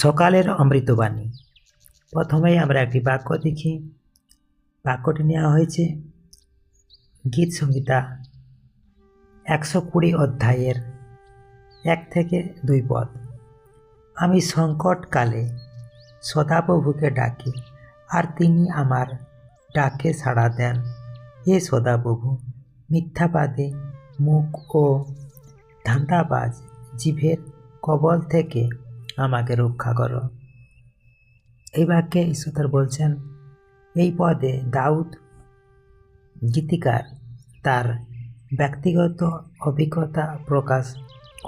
সকালের অমৃতবাণী। প্রথমেই আমরা একটি বাক্য দেখি। বাক্যটি নেওয়া হয়েছে গীত সংহিতা 120 অধ্যায়ের 1 থেকে 2 পদ। আমি সংকটকালে সদাপ্রভুকে ডাকি, আর তিনি আমার ডাকে সাড়া দেন। হে সদাপ্রভু, মিথ্যাবাদী মুখ ও ধান্দাবাজ জিভের কবল থেকে আমাকে রক্ষা করো। এই বাক্যে ঈশ্বর বলছেন, এই পদে দাউদ গীতিকার তার ব্যক্তিগত অভিজ্ঞতা প্রকাশ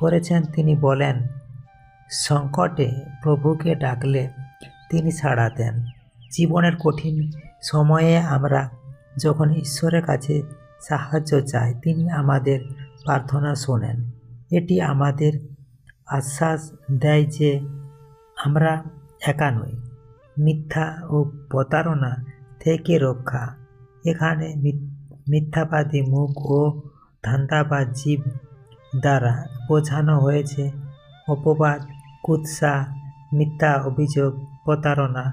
করেছেন। তিনি বলেন, সংকটে প্রভুকে ডাকলে তিনি সাড়া দেন। জীবনের কঠিন সময়ে আমরা যখন ঈশ্বরের কাছে সাহায্য চাই, তিনি আমাদের প্রার্থনা শোনেন। এটি আমাদের আশ্বাস দেয় যে আমরা একা নই। মিথ্যা ও প্রতারণা থেকে রক্ষা। এখানে মিথ্যাবাদী মুখ ও ধান্দাবাজ জীব দ্বারা বোঝানো হয়েছে অপবাদ, কুৎসা, মিথ্যা অভিযোগ, প্রতারণা।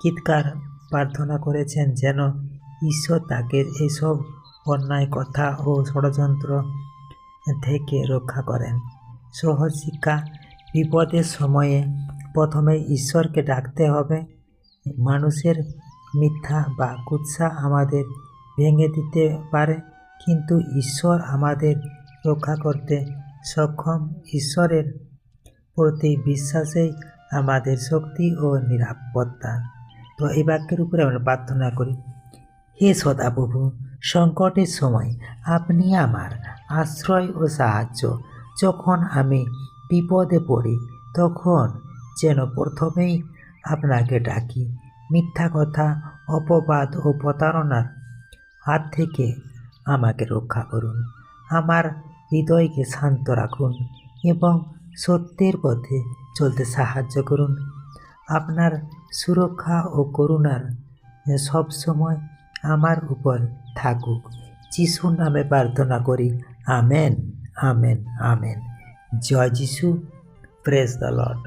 গীতকার প্রার্থনা করেছেন যেন ঈশ্বর তাকে এসব অন্যায় কথা ও ষড়যন্ত্র থেকে রক্ষা করেন। সহজ শিক্ষা: বিপদের সময়ে প্রথমে ঈশ্বরকে ডাকতে হবে। মানুষের মিথ্যা বা কুৎসা আমাদের ভেঙে দিতে পারে, কিন্তু ঈশ্বর আমাদের রক্ষা করতে সক্ষম। ঈশ্বরের প্রতি বিশ্বাসেই আমাদের শক্তি ও নিরাপত্তা। তো এই বাক্যের উপরে আমরা প্রার্থনা করি। হে সদাপ্রভু, সংকটের সময় আপনি আমার আশ্রয় ও সাহায্য। যখন আমি বিপদে পড়ি, তখন যেন প্রথমেই আপনাকে ডাকি। মিথ্যা কথা, অপবাদ ও প্রতারণার হাত থেকে আমাকে রক্ষা করুন। আমার হৃদয়কে শান্ত রাখুন এবং সত্যের পথে চলতে সাহায্য করুন। আপনার সুরক্ষা ও করুণার সবসময় আমার উপর থাকুক। যিশুর নামে প্রার্থনা করি। Amen, amen, amen. জয় যিশু। Praise the Lord.